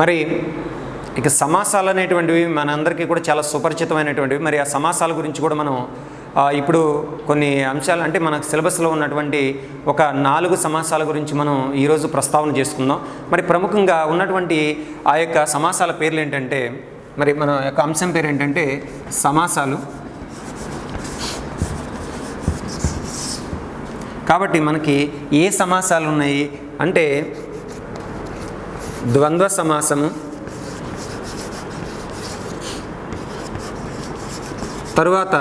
మరి ఇక సమాసాలు అనేటువంటివి మనందరికీ కూడా చాలా సుపరిచితమైనటువంటివి. మరి ఆ సమాసాల గురించి కూడా మనం ఇప్పుడు కొన్ని అంశాలు అంటే మన సిలబస్లో ఉన్నటువంటి ఒక 4 సమాసాల గురించి మనం ఈరోజు ప్రస్తావన చేసుకుందాం. మరి ప్రముఖంగా ఉన్నటువంటి ఆ యొక్క సమాసాల పేర్లు ఏంటంటే, మరి మన యొక్క అంశం పేరు ఏంటంటే సమాసాలు. కాబట్టి మనకి ఏ సమాసాలు ఉన్నాయి అంటే ద్వంద్వ సమాసము, తరువాత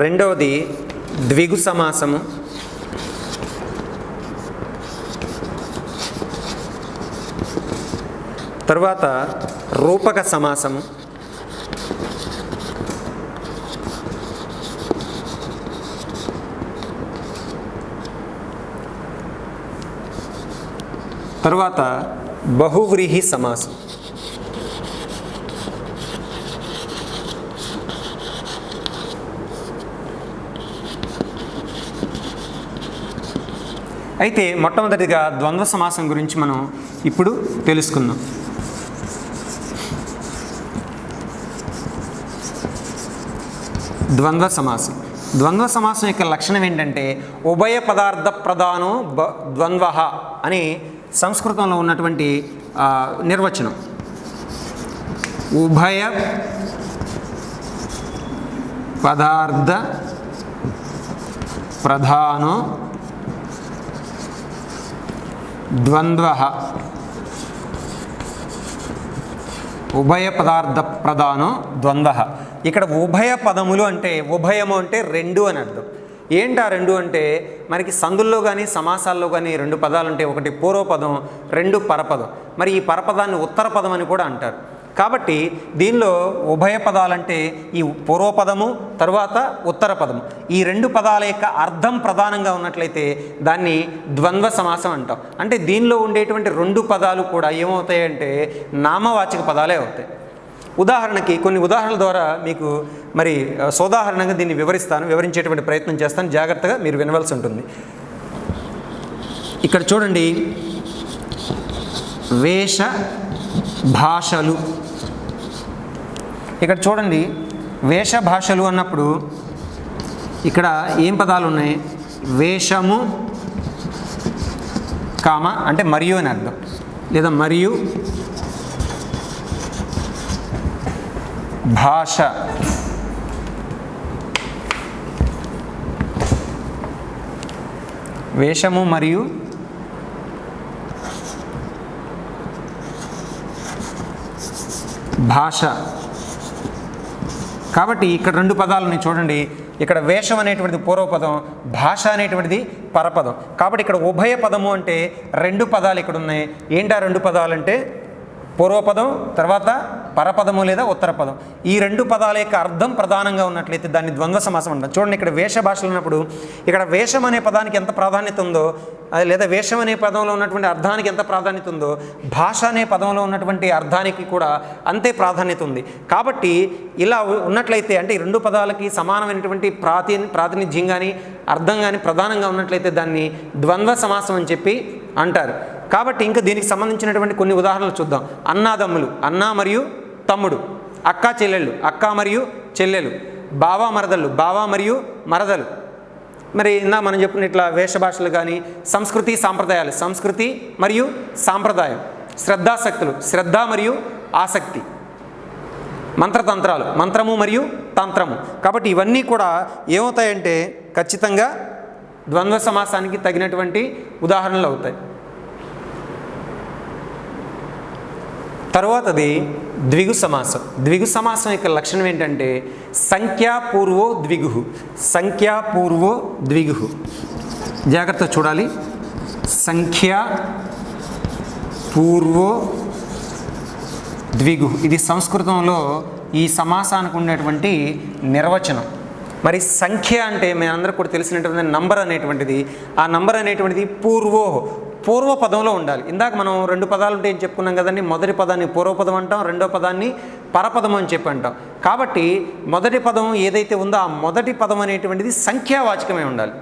రెండవది ద్విగు సమాసము, తరువాత రూపక సమాసము, తరువాత బహువ్రీహి సమాసం. అయితే మొట్టమొదటిగా ద్వంద్వ సమాసం గురించి మనం ఇప్పుడు తెలుసుకుందాం. ద్వంద్వ సమాసం. ద్వంద్వ సమాసం యొక్క లక్షణం ఏంటంటే ఉభయ పదార్థ ప్రధానో ద్వంద్వ అని సంస్కృతంలో ఉన్నటువంటి నిర్వచనం. ఉభయ పదార్థ ప్రధానో ద్వంద్వ. ఉభయ పదార్థ ప్రధానో ద్వంద్వ. ఇక్కడ ఉభయ పదములు అంటే ఉభయము అంటే రెండు అని అర్థం. ఏంటి ఆ రెండు అంటే మనకి సందుల్లో కానీ సమాసాల్లో కానీ 2 పదాలు ఉంటాయి. ఒకటి పూర్వపదం, 2 పరపదం. మరి ఈ పరపదాన్ని ఉత్తర పదం అని కూడా అంటారు. కాబట్టి దీనిలో ఉభయ పదాలంటే ఈ పూర్వపదము తర్వాత ఉత్తర పదము, ఈ 2 పదాల యొక్క అర్థం ప్రధానంగా ఉన్నట్లయితే దాన్ని ద్వంద్వ సమాసం అంటాం. అంటే దీనిలో ఉండేటువంటి 2 పదాలు కూడా ఏమవుతాయంటే నామవాచక పదాలే అవుతాయి. ఉదాహరణకి కొన్ని ఉదాహరణల ద్వారా మీకు మరి సోదాహరణంగా దీన్ని వివరించేటువంటి ప్రయత్నం చేస్తాను. జాగ్రత్తగా మీరు వినవలసి ఉంటుంది. ఇక్కడ చూడండి, వేష భాషలు. ఇక్కడ చూడండి, వేష భాషలు అన్నప్పుడు ఇక్కడ ఏం పదాలు ఉన్నాయి? వేషము కామ అంటే మరియు అని అర్థం, లేదా మరియు భాష. వేషము మరియు భాష. కాబట్టి ఇక్కడ 2 పదాలని చూడండి. ఇక్కడ వేషం అనేటువంటిది పూర్వపదం, భాష అనేటువంటిది పరపదం. కాబట్టి ఇక్కడ ఉభయ పదము అంటే 2 పదాలు ఇక్కడ ఉన్నాయి. ఏంటి ఆ 2 పదాలు అంటే పూర్వపదం తర్వాత పరపదము లేదా ఉత్తర పదం. ఈ 2 పదాల యొక్క అర్థం ప్రధానంగా ఉన్నట్లయితే దాన్ని ద్వంద్వ సమాసం అంటాం. చూడండి, ఇక్కడ వేష భాషలు ఉన్నప్పుడు ఇక్కడ వేషం అనే పదానికి ఎంత ప్రాధాన్యత ఉందో, లేదా వేషం అనే పదంలో ఉన్నటువంటి అర్థానికి ఎంత ప్రాధాన్యత ఉందో, భాష అనే పదంలో ఉన్నటువంటి అర్థానికి కూడా అంతే ప్రాధాన్యత ఉంది. కాబట్టి ఇలా ఉన్నట్లయితే అంటే ఈ 2 పదాలకి సమానమైనటువంటి ప్రాతినిధ్యం కానీ అర్థం కానీ ప్రధానంగా ఉన్నట్లయితే దాన్ని ద్వంద్వ సమాసం అని చెప్పి అంటారు. కాబట్టి ఇంకా దీనికి సంబంధించినటువంటి కొన్ని ఉదాహరణలు చూద్దాం. అన్నాదమ్ములు, అన్న మరియు తమ్ముడు. అక్క చెల్లెళ్ళు, అక్క మరియు చెల్లెలు. బావ మరదళ్ళు, బావ మరియు మరదలు. మరి ఇందా మనం చెప్పిన ఇట్లా వేషభాషలు కానీ సంస్కృతి సాంప్రదాయాలు, సంస్కృతి మరియు సాంప్రదాయం. శ్రద్ధాశక్తులు, శ్రద్ధ మరియు ఆసక్తి. మంత్రతంత్రాలు, మంత్రము మరియు తంత్రము. కాబట్టి ఇవన్నీ కూడా ఏమవుతాయంటే ఖచ్చితంగా ద్వంద్వ సమాసానికి తగినటువంటి ఉదాహరణలు అవుతాయి. తర్వాతది ద్విగు సమాసం. ద్విగు సమాసం యొక్క లక్షణం ఏంటంటే సంఖ్యాపూర్వో ద్విగు. సంఖ్యాపూర్వో ద్విగు. జాగ్రత్త చూడాలి. సంఖ్యా పూర్వో ద్విగు. ఇది సంస్కృతంలో ఈ సమాసానికి ఉండేటువంటి నిర్వచనం. మరి సంఖ్య అంటే మనందరికీ కూడా తెలిసినటువంటి నంబర్ అనేటువంటిది, ఆ నంబర్ అనేటువంటిది పూర్వ పదంలో ఉండాలి. ఇందాక మనం 2 పదాలు ఉంటే ఏం చెప్పుకున్నాం కదండి. మొదటి పదాన్ని పూర్వపదం అంటాం, రెండో పదాన్ని పరపదం అని చెప్పి అంటాం. కాబట్టి మొదటి పదం ఏదైతే ఉందో ఆ మొదటి పదం అనేటువంటిది సంఖ్యావాచకమై ఉండాలి.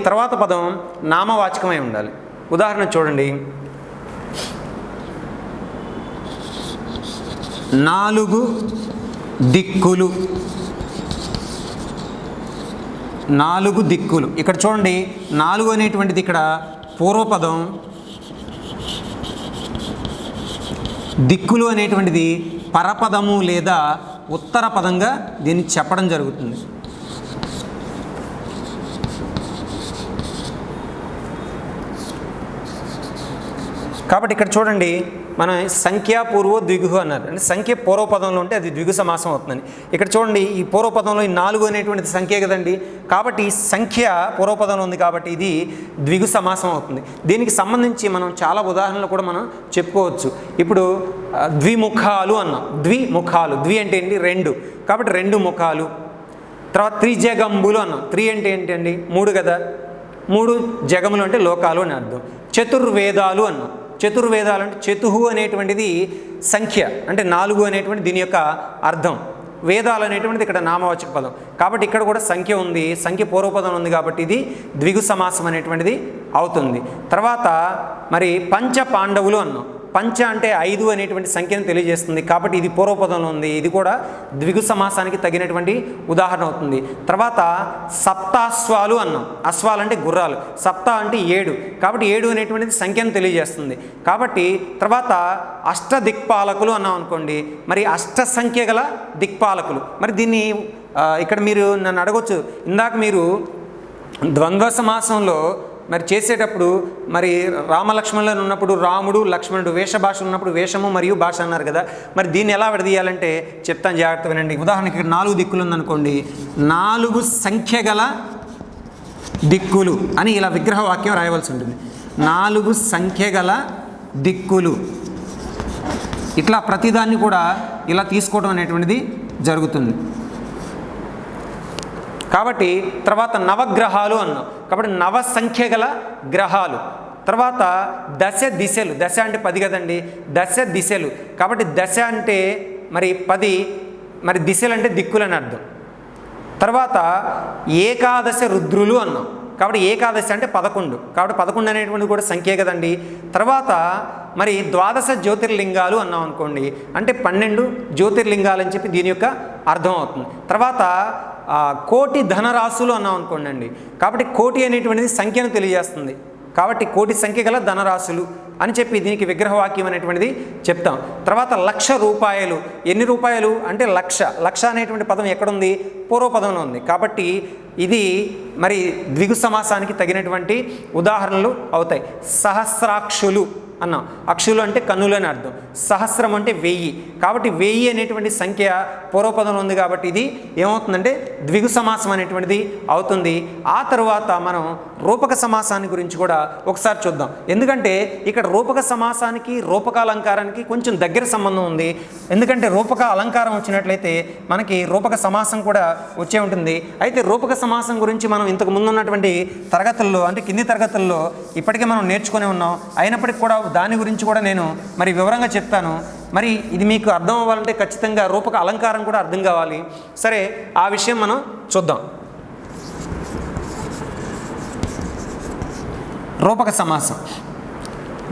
తర్వాత పదం నామవాచకమై ఉండాలి. ఉదాహరణ చూడండి, 4 దిక్కులు. 4 దిక్కులు. ఇక్కడ చూడండి 4 అనేటువంటిది ఇక్కడ పూర్వపదం, దిక్కులు అనేటువంటిది పరపదము లేదా ఉత్తర పదంగా దీన్ని చెప్పడం జరుగుతుంది. కాబట్టి ఇక్కడ చూడండి మనం సంఖ్య పూర్వ ద్విగు అన్నారు, అంటే సంఖ్య పూర్వపదంలో ఉంటే అది ద్విగు సమాసం అవుతుందని. ఇక్కడ చూడండి ఈ పూర్వపదంలో ఈ 4 అనేటువంటిది సంఖ్య కదండి, కాబట్టి ఈ సంఖ్య పూర్వపదంలో ఉంది కాబట్టి ఇది ద్విగు సమాసం అవుతుంది. దీనికి సంబంధించి మనం చాలా ఉదాహరణలు కూడా మనం చెప్పుకోవచ్చు. ఇప్పుడు ద్విముఖాలు అన్నాం, ద్విముఖాలు, ద్వి అంటే ఏంటి 2, కాబట్టి 2 ముఖాలు. తర్వాత త్రిజగంబులు అన్నాం, 3 అంటే ఏంటండి 3 కదా, 3 జగములు అంటే లోకాలు అని అర్థం. చతుర్వేదాలు అన్నాం, చతుర్వేదాలు అంటే చతుహు అనేటువంటిది సంఖ్య అంటే 4 అనేటువంటి దీని యొక్క అర్థం. వేదాలు అనేటువంటిది ఇక్కడ నామవాచక పదం, కాబట్టి ఇక్కడ కూడా సంఖ్య ఉంది, సంఖ్య పూర్వపదం ఉంది కాబట్టి ఇది ద్విగు సమాసం అనేటువంటిది అవుతుంది. తర్వాత మరి పంచ పాండవులు అన్నాం, పంచ అంటే 5 అనేటువంటి సంఖ్యను తెలియజేస్తుంది కాబట్టి ఇది పూర్వపదంలో ఉంది, ఇది కూడా ద్విగు సమాసానికి తగినటువంటి ఉదాహరణ అవుతుంది. తర్వాత సప్తాశ్వాలు అన్నాం, అశ్వాలు అంటే గుర్రాలు, సప్త అంటే 7 కాబట్టి 7 అనేటువంటిది సంఖ్యను తెలియజేస్తుంది కాబట్టి. తర్వాత అష్ట దిక్పాలకులు అన్నాం అనుకోండి, మరి అష్ట సంఖ్య గల దిక్పాలకులు. మరి దీన్ని ఇక్కడ మీరు నన్ను అడగొచ్చు, ఇందాక మీరు ద్వంద్వ సమాసంలో మరి చేసేటప్పుడు మరి రామలక్ష్మణులను ఉన్నప్పుడు రాముడు లక్ష్మణుడు, వేష భాష ఉన్నప్పుడు వేషము మరియు భాష అన్నారు కదా, మరి దీన్ని ఎలా విడదీయాలంటే చెప్తాను, జాగ్రత్త వినండి. ఉదాహరణకి ఇక్కడ 4 దిక్కులు ఉందనుకోండి, 4 సంఖ్య గల దిక్కులు అని ఇలా విగ్రహ వాక్యం రాయవలసి ఉంటుంది. 4 సంఖ్య గల దిక్కులు, ఇట్లా ప్రతిదాన్ని కూడా ఇలా తీసుకోవడం అనేటువంటిది జరుగుతుంది. కాబట్టి తర్వాత నవగ్రహాలు అన్నాం, కాబట్టి 9 సంఖ్య గల గ్రహాలు. తర్వాత దశ దిశలు, దశ అంటే 10 కదండి, దశ దిశలు కాబట్టి దశ అంటే మరి 10, మరి దిశలు అంటే దిక్కులు అని అర్థం. తర్వాత ఏకాదశ రుద్రులు అన్నాం, కాబట్టి ఏకాదశి అంటే 11 కాబట్టి 11 అనేటువంటిది కూడా సంఖ్య కదండి. తర్వాత మరి ద్వాదశ జ్యోతిర్లింగాలు అన్నాం అనుకోండి, అంటే 12 జ్యోతిర్లింగాలు అని చెప్పి దీని యొక్క అర్థం అవుతుంది. తర్వాత కోటి ధనరాశులు అన్నాం అనుకోండి అండి, కాబట్టి కోటి అనేటువంటిది సంఖ్యను తెలియజేస్తుంది కాబట్టి కోటి సంఖ్య గల ధనరాశులు అని చెప్పి దీనికి విగ్రహవాక్యం అనేటువంటిది చెప్తాం. తర్వాత 1,00,000 రూపాయలు, ఎన్ని రూపాయలు అంటే 1,00,000, 1,00,000 అనేటువంటి పదం ఎక్కడుంది, పూర్వపదంలో ఉంది కాబట్టి ఇది మరి ద్విగు సమాసానికి తగినటువంటి ఉదాహరణలు అవుతాయి. సహస్రాక్షులు అన్నాం, అక్షులు అంటే కన్నులు అని అర్థం, సహస్రం అంటే 1000 కాబట్టి 1000 అనేటువంటి సంఖ్య పూర్వపదంలో ఉంది కాబట్టి ఇది ఏమవుతుందంటే ద్విగు సమాసం అనేటువంటిది అవుతుంది. ఆ తరువాత మనం రూపక సమాసాన్ని గురించి కూడా ఒకసారి చూద్దాం, ఎందుకంటే ఇక్కడ రూపక సమాసానికి రూపక అలంకారానికి కొంచెం దగ్గర సంబంధం ఉంది. ఎందుకంటే రూపక అలంకారం వచ్చినట్లయితే మనకి రూపక సమాసం కూడా వచ్చే ఉంటుంది. అయితే రూపక సమాసం గురించి మనం ఇంతకు ముందు ఉన్నటువంటి తరగతుల్లో అంటే కింది తరగతుల్లో ఇప్పటికే మనం నేర్చుకునే ఉన్నాం, అయినప్పటికీ కూడా దాని గురించి కూడా నేను మరి వివరంగా చెప్తాను. మరి ఇది మీకు అర్థం అవ్వాలంటే ఖచ్చితంగా రూపక అలంకారం కూడా అర్థం కావాలి. సరే, ఆ విషయం మనం చూద్దాం. రూపక సమాసం,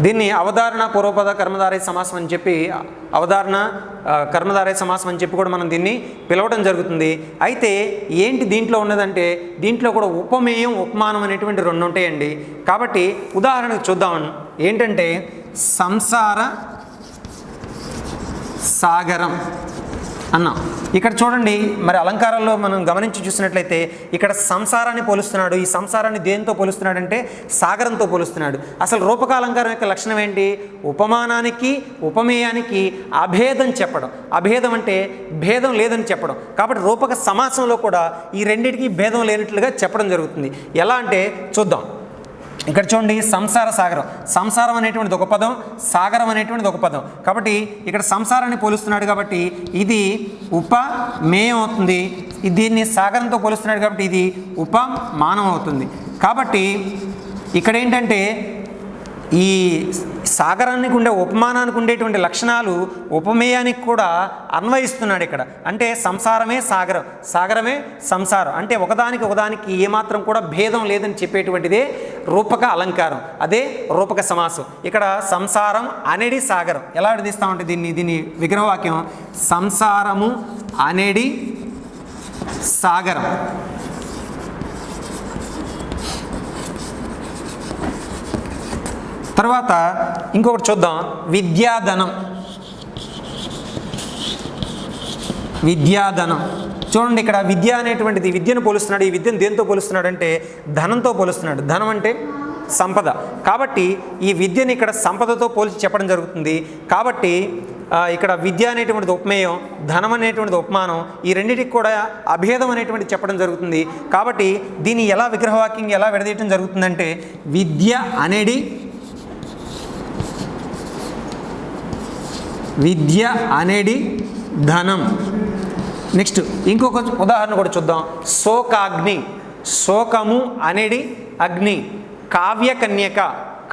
దీన్ని అవధారణ పూర్వపద కర్మధారయ సమాసం అని చెప్పి, అవధారణ కర్మధారయ సమాసం అని చెప్పి కూడా మనం దీన్ని పిలవడం జరుగుతుంది. అయితే ఏంటి దీంట్లో ఉన్నదంటే దీంట్లో కూడా ఉపమేయం ఉపమానం అనేటువంటి 2 ఉంటాయండి. కాబట్టి ఉదాహరణకు చూద్దాం. ఏంటంటే సంసార సాగరం అన్నాం. ఇక్కడ చూడండి, మరి అలంకారాల్లో మనం గమనించి చూసినట్లయితే ఇక్కడ సంసారాన్ని పోలుస్తున్నాడు. ఈ సంసారాన్ని దేంతో పోలుస్తున్నాడు అంటే సాగరంతో పోలుస్తున్నాడు. అసలు రూపక అలంకారం యొక్క లక్షణం ఏంటి? ఉపమానానికి ఉపమేయానికి అభేదం చెప్పడం. అభేదం అంటే భేదం లేదని చెప్పడం. కాబట్టి రూపక సమాసంలో కూడా ఈ రెండింటికి భేదం లేనట్లుగా చెప్పడం జరుగుతుంది. ఎలా అంటే చూద్దాం. ఇక్కడ చూడండి, సంసార సాగరం, సంసారం అనేటువంటిది ఒక పదం, సాగరం అనేటువంటిది ఒక పదం. కాబట్టి ఇక్కడ సంసారాన్ని పోలుస్తున్నాడు కాబట్టి ఇది ఉపమేయం అవుతుంది. దీన్ని సాగరంతో పోలుస్తున్నాడు కాబట్టి ఇది ఉపమానం అవుతుంది. కాబట్టి ఇక్కడ ఏంటంటే ఈ సాగరానికి ఉండే ఉపమానానికి ఉండేటువంటి లక్షణాలు ఉపమేయానికి కూడా అన్వయిస్తున్నాడు ఇక్కడ. అంటే సంసారమే సాగరం, సాగరమే సంసారం, అంటే ఒకదానికి ఒకదానికి ఏమాత్రం కూడా భేదం లేదని చెప్పేటువంటిదే రూపక అలంకారం, అదే రూపక సమాసం. ఇక్కడ సంసారం అనేది సాగరం ఎలా విడదీస్తామంటే దీన్ని విగ్రహవాక్యం సంసారము అనేది సాగరం. తర్వాత ఇంకొకటి చూద్దాం, విద్యాధనం. విద్యాధనం చూడండి, ఇక్కడ విద్య అనేటువంటిది విద్యను పోలుస్తున్నాడు. ఈ విద్యను దేంతో పోలుస్తున్నాడు అంటే ధనంతో పోలుస్తున్నాడు. ధనం అంటే సంపద, కాబట్టి ఈ విద్యని ఇక్కడ సంపదతో పోల్చి చెప్పడం జరుగుతుంది. కాబట్టి ఇక్కడ విద్య అనేటువంటిది ఉపమేయం, ధనం అనేటువంటిది ఉపమానం, ఈ రెండింటికి కూడా అభేదం అనేటువంటిది చెప్పడం జరుగుతుంది. కాబట్టి దీన్ని ఎలా విగ్రహవాక్యంగా ఎలా విడదీయటం జరుగుతుందంటే విద్య అనేది ధనం. నెక్స్ట్ ఇంకొక ఉదాహరణ కూడా చూద్దాం, శోకాగ్ని. శోకము అనేది అగ్ని. కావ్య కన్యక,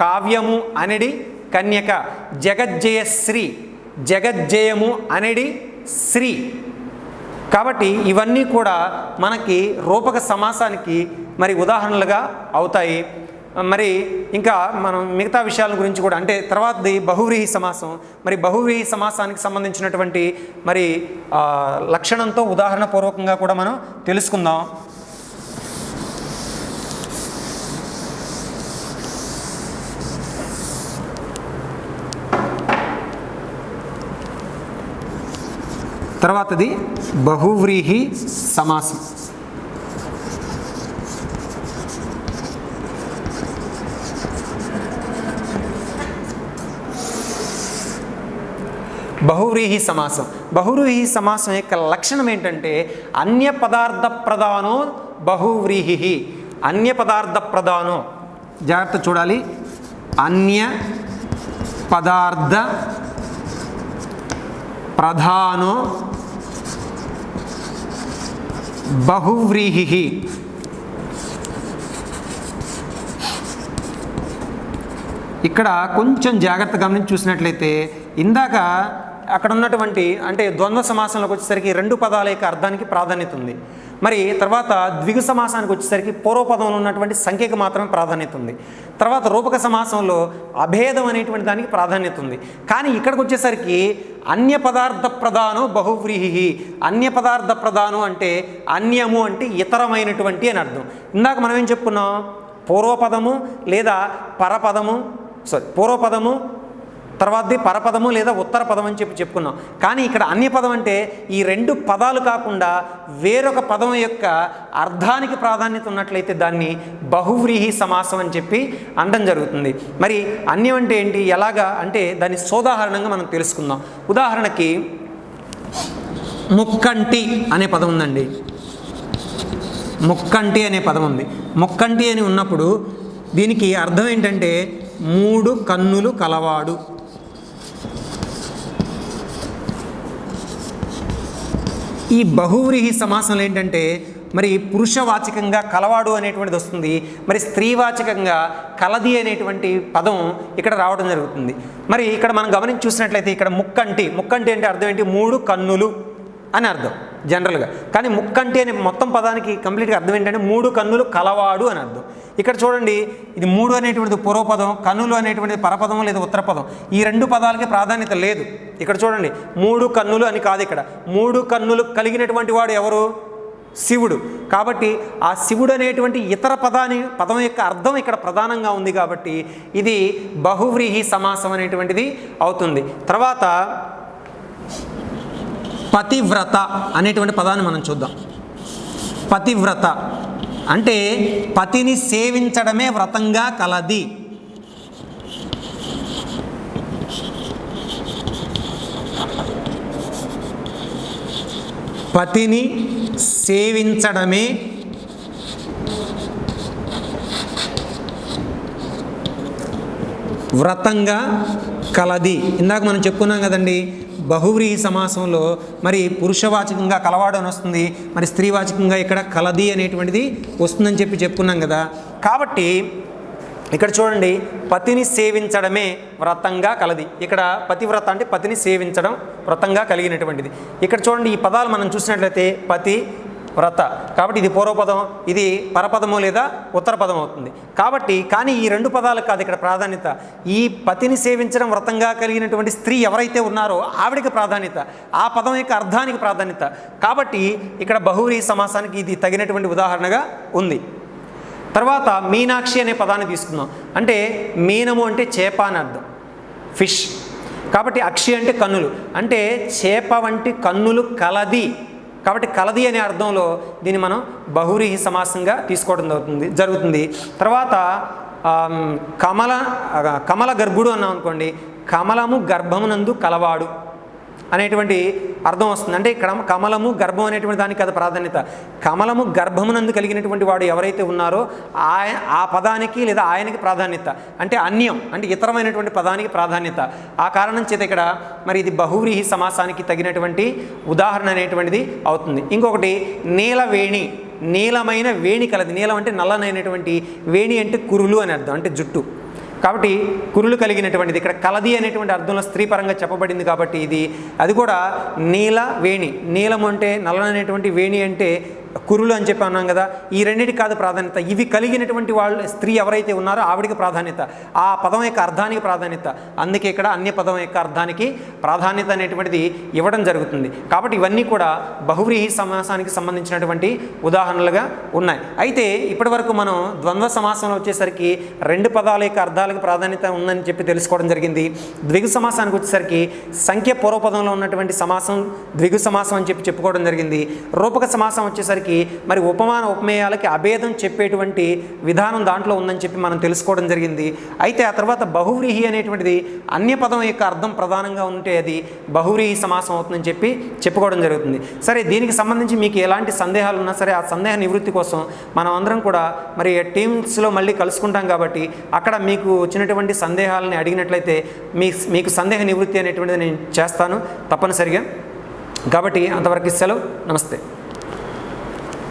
కావ్యము అనేది కన్యక. జగజ్జయశ్రీ, జగజ్జయము అనేది శ్రీ. కాబట్టి ఇవన్నీ కూడా మనకి రూపక సమాసానికి మరి ఉదాహరణలుగా అవుతాయి. మరి ఇంకా మనం మిగతా విషయాల గురించి కూడా, అంటే తర్వాతది బహువ్రీహి సమాసం. మరి బహువ్రీహి సమాసానికి సంబంధించినటువంటి మరి లక్షణంతో ఉదాహరణ పూర్వకంగా కూడా మనం తెలుసుకుందాం. తర్వాతది బహువ్రీహి సమాసం. బహువ్రీహి సమాసం. బహువ్రీహి సమాసం యొక్క లక్షణం ఏంటంటే అన్య పదార్థ ప్రధానో బహువ్రీహి. అన్య పదార్థ ప్రధానో, జాగ్రత్త చూడాలి, అన్య పదార్థ ప్రధానో బహువ్రీహి. ఇక్కడ కొంచెం జాగ్రత్త గమనించి చూసినట్లయితే ఇందాక అక్కడ ఉన్నటువంటి అంటే ద్వంద్వ సమాసంలోకి వచ్చేసరికి రెండు పదాల యొక్క అర్థానికి ప్రాధాన్యత ఉంది. మరి తర్వాత ద్విగు సమాసానికి వచ్చేసరికి పూర్వపదంలో ఉన్నటువంటి సంఖ్యకు మాత్రమే ప్రాధాన్యత ఉంది. తర్వాత రూపక సమాసంలో అభేదం అనేటువంటి దానికి ప్రాధాన్యత ఉంది. కానీ ఇక్కడికి వచ్చేసరికి అన్య పదార్థ ప్రధానం బహువ్రీహి. అన్య పదార్థ ప్రధానం అంటే అన్యము అంటే ఇతరమైనటువంటి అని అర్థం. ఇందాక మనం ఏం చెప్పుకున్నాం, పూర్వపదము లేదా పరపదము, పూర్వపదము తర్వాతది పరపదము లేదా ఉత్తర పదం అని చెప్పుకున్నాం. కానీ ఇక్కడ అన్యపదం అంటే ఈ రెండు పదాలు కాకుండా వేరొక పదం యొక్క అర్థానికి ప్రాధాన్యత ఉన్నట్లయితే దాన్ని బహువ్రీహి సమాసం అని చెప్పి అనడం జరుగుతుంది. మరి అన్యం అంటే ఏంటి, ఎలాగా అంటే దాన్ని సోదాహరణంగా మనం తెలుసుకుందాం. ఉదాహరణకి ముక్కంటి అనే పదం ఉందండి. ముక్కంటి అనే పదం ఉంది. ముక్కంటి అని ఉన్నప్పుడు దీనికి అర్థం ఏంటంటే మూడు కన్నులు కలవాడు. ఈ బహువ్రీహి సమాసంలో ఏంటంటే మరి పురుషవాచకంగా కలవాడు అనేటువంటిది వస్తుంది, మరి స్త్రీవాచకంగా కలది అనేటువంటి పదం ఇక్కడ రావడం జరుగుతుంది. మరి ఇక్కడ మనం గమనించి చూసినట్లయితే ఇక్కడ ముక్కంటి అంటే అర్థం ఏంటి, మూడు కన్నులు అని అర్థం జనరల్గా. కానీ ముక్కంటి అనే మొత్తం పదానికి కంప్లీట్గా అర్థం ఏంటంటే మూడు కన్నులు కలవాడు అని అర్థం. ఇక్కడ చూడండి, ఇది మూడు అనేటువంటిది పూర్వపదం, కన్నులు అనేటువంటిది పరపదం లేదా ఉత్తర పదం. ఈ రెండు పదాలకి ప్రాధాన్యత లేదు. ఇక్కడ చూడండి, మూడు కన్నులు అని కాదు, ఇక్కడ మూడు కన్నులు కలిగినటువంటి వాడు ఎవరు, శివుడు. కాబట్టి ఆ శివుడు అనేటువంటి ఇతర పదం యొక్క అర్థం ఇక్కడ ప్రధానంగా ఉంది. కాబట్టి ఇది బహువ్రీహి సమాసం అనేటువంటిది అవుతుంది. తర్వాత పతివ్రత అనేటువంటి పదాన్ని మనం చూద్దాం. పతివ్రత అంటే పతిని సేవించడమే వ్రతంగా కలది. పతిని సేవించడమే వ్రతంగా కలది. ఇందాక మనం చెప్పుకున్నాం కదండి, బహువ్రీహి సమాసంలో మరి పురుషవాచకంగా కలవాడు అని వస్తుంది, మరి స్త్రీవాచకంగా ఇక్కడ కలది అనేటువంటిది వస్తుందని చెప్పుకున్నాం కదా. కాబట్టి ఇక్కడ చూడండి, పతిని సేవించడమే వ్రతంగా కలది. ఇక్కడ పతివ్రత అంటే పతిని సేవించడం వ్రతంగా కలిగినటువంటిది. ఇక్కడ చూడండి, ఈ పదాలు మనం చూసినట్లయితే పతి వ్రత, కాబట్టి ఇది పూర్వపదం, ఇది పరపదము లేదా ఉత్తర పదం అవుతుంది. కాబట్టి కానీ ఈ రెండు పదాలకు కాదు ఇక్కడ ప్రాధాన్యత. ఈ పతిని సేవించడం వ్రతంగా కలిగినటువంటి స్త్రీ ఎవరైతే ఉన్నారో ఆవిడికి ప్రాధాన్యత, ఆ పదం యొక్క అర్థానికి ప్రాధాన్యత. కాబట్టి ఇక్కడ బహువ్రీహి సమాసానికి ఇది తగినటువంటి ఉదాహరణగా ఉంది. తర్వాత మీనాక్షి అనే పదాన్ని తీసుకుందాం. అంటే మీనము అంటే చేప అని అర్థం, ఫిష్. కాబట్టి అక్షి అంటే కన్నులు, అంటే చేప వంటి కన్నులు కలది. కాబట్టి కలది అనే అర్థంలో దీన్ని మనం బహువ్రీహి సమాసంగా తీసుకోవడం జరుగుతుంది. తర్వాత కమల గర్భుడు అన్నాం అనుకోండి, కమలము గర్భమునందు కలవాడు అనేటువంటి అర్థం వస్తుంది. అంటే ఇక్కడ కమలము గర్భం అనేటువంటి దానికి అది ప్రాధాన్యత. కమలము గర్భమునందు కలిగినటువంటి వాడు ఎవరైతే ఉన్నారో ఆ పదానికి లేదా ఆయనకి ప్రాధాన్యత. అంటే అన్యం అంటే ఇతరమైనటువంటి పదానికి ప్రాధాన్యత. ఆ కారణం చేత ఇక్కడ మరి ఇది బహువ్రీహి సమాసానికి తగినటువంటి ఉదాహరణ అనేటువంటిది అవుతుంది. ఇంకొకటి నీలవేణి, నీలమైన వేణి కలది. నీలం అంటే నల్లనైనటువంటి, వేణి అంటే కురులు అని అర్థం, అంటే జుట్టు. కాబట్టి కురులు కలిగినటువంటిది. ఇక్కడ కలది అనేటువంటి అర్థంలో స్త్రీ పరంగా చెప్పబడింది. కాబట్టి అది కూడా నీల వేణి. నీలము అంటే నల్లనైనటువంటి, వేణి అంటే కురులు అని చెప్పి అన్నాం కదా. ఈ రెండింటికి కాదు ప్రాధాన్యత, ఇవి కలిగినటువంటి వాళ్ళు స్త్రీ ఎవరైతే ఉన్నారో ఆవిడికి ప్రాధాన్యత, ఆ పదం యొక్క అర్థానికి ప్రాధాన్యత. అందుకే ఇక్కడ అన్య పదం యొక్క అర్థానికి ప్రాధాన్యత అనేటువంటిది ఇవ్వడం జరుగుతుంది. కాబట్టి ఇవన్నీ కూడా బహువ్రీహి సమాసానికి సంబంధించినటువంటి ఉదాహరణలుగా ఉన్నాయి. అయితే ఇప్పటి వరకు మనం ద్వంద్వ సమాసంలో వచ్చేసరికి రెండు పదాల యొక్క అర్థాలకు ప్రాధాన్యత ఉందని చెప్పి తెలుసుకోవడం జరిగింది. ద్విగు సమాసానికి వచ్చేసరికి సంఖ్య పూర్వపదంలో ఉన్నటువంటి సమాసం ద్విగు సమాసం అని చెప్పి చెప్పుకోవడం జరిగింది. రూపక సమాసం వచ్చేసరికి మరి ఉపమాన ఉపమేయాలకి అభేదం చెప్పేటువంటి విధానం దాంట్లో ఉందని చెప్పి మనం తెలుసుకోవడం జరిగింది. అయితే ఆ తర్వాత బహువ్రీహి అనేటువంటిది అన్య పదం యొక్క అర్థం ప్రధానంగా ఉంటే అది బహువ్రీహి సమాసం అవుతుందని చెప్పి చెప్పుకోవడం జరుగుతుంది. సరే, దీనికి సంబంధించి మీకు ఎలాంటి సందేహాలు ఉన్నా సరే ఆ సందేహ నివృత్తి కోసం మనం అందరం కూడా మరి టీమ్స్లో మళ్ళీ కలుసుకుంటాం. కాబట్టి అక్కడ మీకు వచ్చినటువంటి సందేహాలని అడిగినట్లయితే మీకు సందేహ నివృత్తి అనేటువంటిది నేను చేస్తాను తప్పనిసరిగా. కాబట్టి అంతవరకు సెలవు, నమస్తే.